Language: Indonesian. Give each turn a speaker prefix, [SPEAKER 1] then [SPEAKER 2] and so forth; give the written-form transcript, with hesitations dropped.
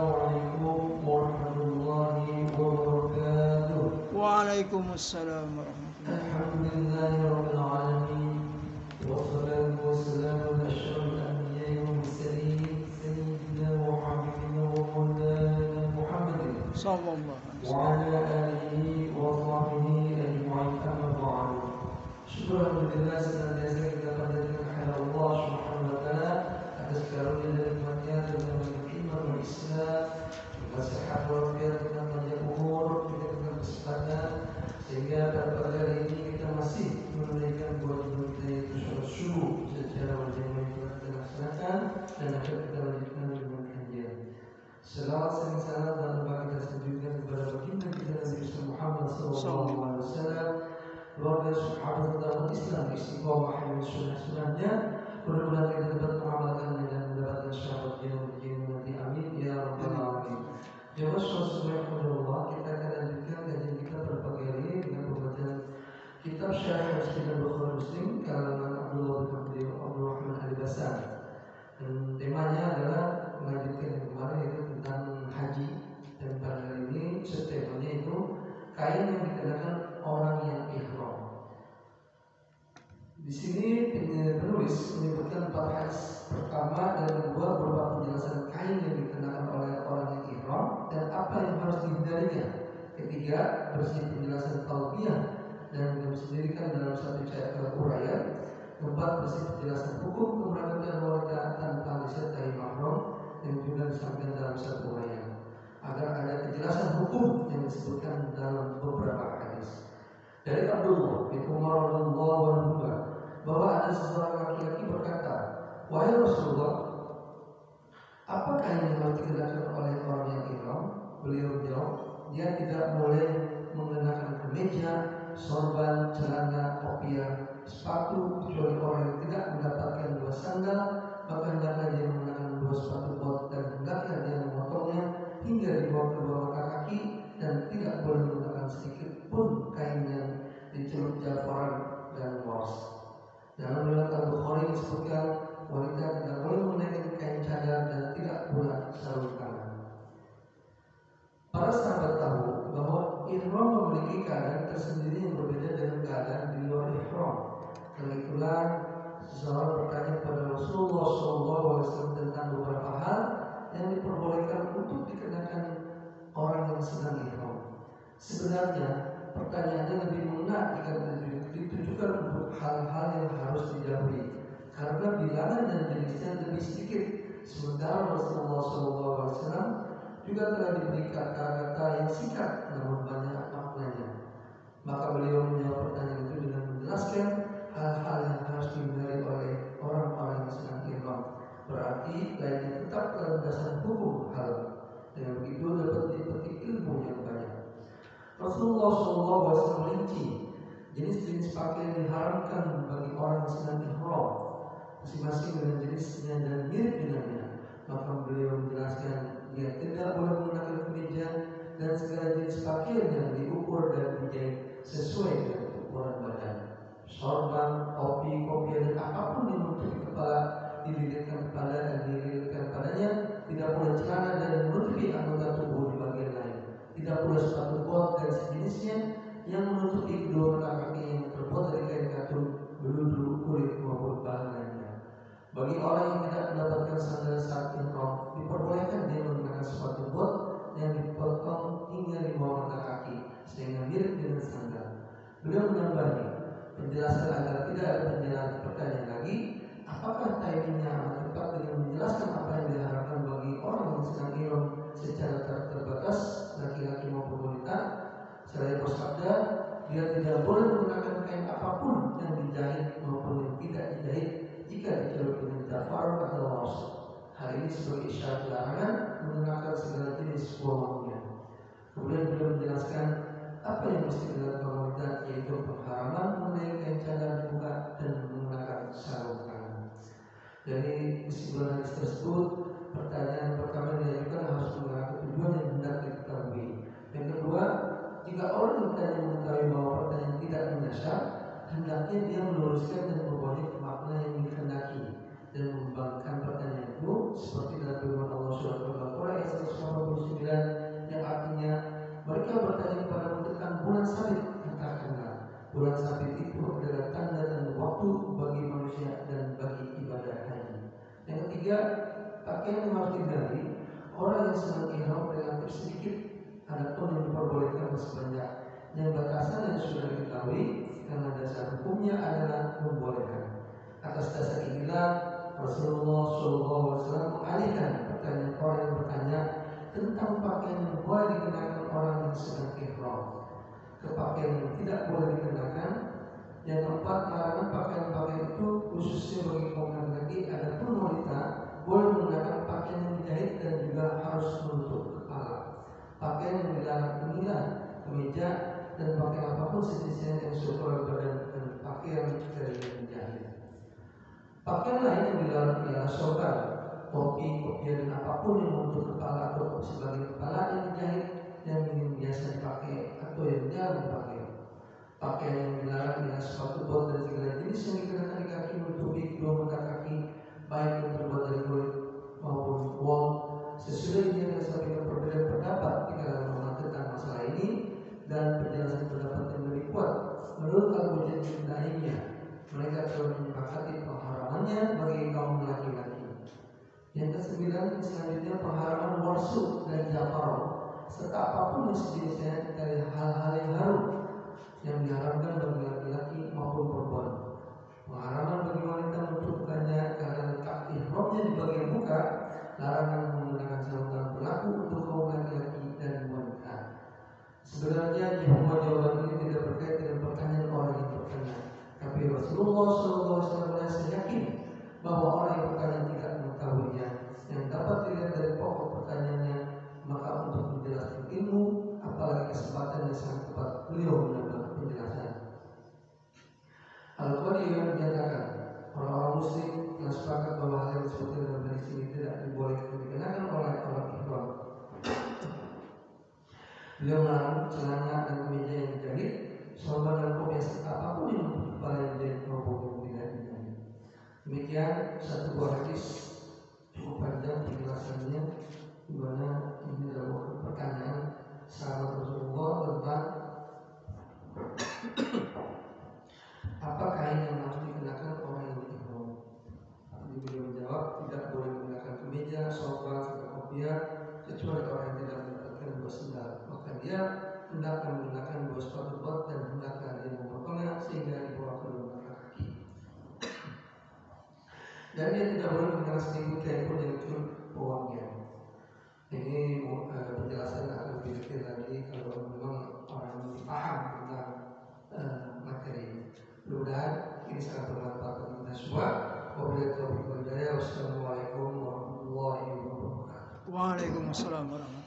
[SPEAKER 1] Assalamualaikum warahmatullahi wabarakatuh.
[SPEAKER 2] Waalaikumsalam warahmatullahi
[SPEAKER 1] Alhamdulillahirabbil alamin. Wassalatu wassalamu ala asyrafil anbiya'i wal mursalin sayyidina wa habibina wa maulana Muhammadin
[SPEAKER 2] sallallahu alaihi
[SPEAKER 1] wa ala alihi wa sahbihi ajma'in amma ba'du. Alhamdulillah senantiasa kita panjatkan kepada Allah Subhanahu wa taala atas karunia dan nikmat-Nya dengan iman Islam, sehat walafiat dan panjang umur, kita diberikan kesempatan sehingga pada pagi hari ini kita masih menunaikan kewajiban kita yaitu sholat subuh secara berjamaah yang telah kita laksanakan dan akan kita lanjutkan dengan kajian. Selawat dan salam dan doa kita sanjungkan kepada baginda kita Nabi Muhammad sallallahu alaihi wasallam, keluarga sahabat utama Islam, istiqomah dan sunnah-sunnahnya. Mudah-mudahan kita dapat mengamalkannya dan mendapatkan syafaat yang nanti. Amin ya rabbal alamin. Jemaah sekalian Allah, kita akan lanjutkan kajian kita pada pagi hari ini dengan pembacaan kitab Syarah Sahih Bukhari Muslim karangan Abdullah bin Abdurrahman Al-Bassam. Dan temanya adalah melanjutkan yang kemarin yaitu tentang haji, dan pada hari ini subtemanya itu kain yang dikenakan orang yang ihram. Di sini penulis menyebutkan 4 hadis. Pertama dan kedua berupa penjelasan kain yang dikenakan oleh orang yang ihram dan apa yang harus dihindarinya. Ketiga, bersih penjelasan talbiyah dan disendirikan dalam satu uraian. Keempat, bersih penjelasan hukum keberangkatan wanita tanpa disertai mahram yang juga disampaikan dalam satu uraian. Agar ada kejelasan hukum yang disebutkan dalam beberapa hadis. Dari Abdullah bin Umar radhiyallahu anhu bahwa ada seorang laki-laki berkata, "Wahai Rasulullah, apakah yang harus dikenakan oleh orang yang ihram?" Beliau menjawab, "Dia tidak boleh mengenakan kemeja, sorban, celana, kopiah, sepatu kecuali orang yang tidak mendapatkan 2 sandal, maka hendaklah dia mengenakan 2 sepatu bot dan hendaklah dia memotongnya hingga di bawah kedua mata kaki dan tidak boleh menggunakan sedikit pun kain yang dicelup jafaran dan wars." Dalam riwayat Al-Bukhari disebutkan wanita tidak boleh mengenakan kain cadar dan tidak pula sarung tangan. Para sahabat tahu bahwa ihram memiliki keadaan tersendiri yang berbeda dengan keadaan di luar ihram. Karena itulah seseorang bertanya kepada Rasulullah SAW tentang beberapa hal yang diperbolehkan untuk dikenakan orang yang sedang ihram. Sebenarnya pertanyaannya lebih mengena jika ditujukan untuk hal-hal yang harus dijauhi, karena bilangan dan jenisnya lebih sedikit. Sementara Rasulullah SAW juga telah diberi kata-kata yang singkat namun banyak maknanya. Maka beliau menjawab pertanyaan itu dengan menjelaskan hal-hal yang harus dihindari oleh orang-orang yang sedang ihram. Berarti lainnya tetap dalam dasar hukum hal. Dengan begitu dapat dipetik ilmu yang banyak. Rasulullah SAW merinci jenis-jenis pakaian yang diharamkan bagi orang yang sedang ihram, masing-masing dengan jenisnya dan mirip dengannya. Maka beliau menjelaskan dia tidak boleh menggunakan kemeja dan segala jenis pakaian yang diukur dan dijahit sesuai dengan ukuran badan. Sorban, topi, kopiah dan apapun yang menutupi kepala, dililitkan kepala dan dililitkan padanya. Tidak boleh celana dan menutupi anggota tubuh di bagian lain. Tidak pula sepatu bot dan sejenisnya yang menutupi kedua mata kaki yang terbuat dari kain katun, beludu, kulit maupun bahan lainnya. Bagi orang yang tidak mendapatkan sandal saat ihram, diperbolehkan dia menggunakan sepatu bot yang dipotong hingga di bawah mata kaki sehingga mirip dengan sandal. Beliau menambahi penjelasan agar tidak ada pertanyaan lagi, apakah timingnya amat tepat dengan menjelaskan apa yang diharapkan bagi orang yang sedang ihram secara terbatas, laki-laki maupun wanita. Seraya bersabda, dia tidak boleh menggunakan kain apapun yang dijahit maupun yang tidak dijahit jika dicelup dengan jafar atau wars. Hal ini sebagai isyarat larangan menggunakan segala jenis wewangian. Kemudian beliau menjelaskan apa yang mesti dilakukan wanita, yaitu pengharaman mengenai kain cadar dibuka dan menggunakan sarung tangan. Dari kesimpulan hadis tersebut, pertanyaan pertama diajukan harus mengarah ke tujuan yang hendak diketahui. Yang kedua, jika orang yang bertanya mengetahui bahwa pertanyaan tidak menyasar, hendaknya dia meluruskan dan memperbanyak makna yang dikehendaki dan mengembangkan pertanyaan itu seperti dalam firman Allah Subhanahu wa taala ayat 180 ketiga, pakaian yang harus dihindari orang yang sedang ihram relatif sedikit, adapun yang diperbolehkan sebanyak yang batasan yang sudah diketahui karena dasar hukumnya adalah membolehkan. Atas dasar inilah Rasulullah SAW mengalihkan pertanyaan orang yang bertanya tentang pakaian yang boleh dikenakan orang yang sedang ihram ke pakaian yang tidak boleh dikenakan. Yang keempat, larangan pakaian-pakaian itu khususnya bagi kaum laki-laki, adapun wanita boleh menggunakan pakaian yang dijahit dan juga harus menutup kepala. Pakaian yang dilarang inilah kemeja dan pakaian apapun sejenisnya yang sesuai badan dan pakaian dari yang dijahit. Pakaian lain yang dilarang ialah sorban, topi, kopiah dan apapun yang menutup kepala atau sebagai kepala yang dijahit yang biasa dipakai atau yang jarang dipakai. Pakaian yang dilarang ialah sepatu bot dan segala jenis yang dikenakan di kaki menutupi kedua mata kaki, baik yang terbuat dari kulit maupun wol. Sesudah ini disampaikan perbedaan pendapat di kalangan ulama tentang masalah ini dan penjelasan pendapat yang lebih kuat. Menurut Al-Mujahid bin Taimiyah, mereka telah menyepakati pengharamannya bagi kaum laki-laki. Yang kesembilan, selanjutnya pengharaman warsu dan jafar serta apapun yang sejenisnya dari hal-hal yang harum yang diharamkan bagi laki-laki maupun perempuan. Pengharaman bagi wanita menutupkannya karena letak ihramnya di bagian muka. Larangan menggunakan sarung tangan berlaku untuk kaum laki-laki dan wanita. Sebenarnya jawaban ini tidak terkait dengan pertanyaan orang yang bertanya, tapi Rasulullah SAW yakin bahwa orang yang bertanya tidak mengetahuinya. Yang dapat dilihat dari pokok pertanyaannya, maka untuk menjelaskan ilmu, apalagi kesempatan yang sangat tepat, beliau menambah penjelasan. Al-Qadi yang menyatakan orang-orang muslim telah sepakat bahwa hal yang disebutkan dalam hadis ini tidak dibolehkan dikenakan oleh orang ihram. Beliau melarang celana dan kemeja yang dijahit, sorban dan kopiah serta apapun yang menutup kepala yang dijahit maupun yang tidak dijahit. Demikian satu buah hadis cukup panjang penjelasannya, di mana ini adalah pertanyaan sahabat Rasulullah tentang apa kain yang harus dikenakan orang yang ihram. Jadi beliau menjawab tidak boleh menggunakan kemeja, sorban, serta kopiah kecuali orang yang tidak mendapatkan dua sendal. Maka dia hendaklah menggunakan dua sepatu bot dan hendaklah dia memotongnya sehingga dibawa ke dalam kaki. Dan dia tidak boleh menggunakan sedikit kain pun yang cuma pewangian. Ini penjelasan akan lebih detail lagi kalau memang orang yang paham tentang materi. Mudah-mudahan ini sangat bermanfaat bagi kita semua. Wabillahi taufiq wal hidayah. Wassalamualaikum warahmatullahi wabarakatuh.
[SPEAKER 2] Waalaikumsalam warahmatullahi wabarakatuh.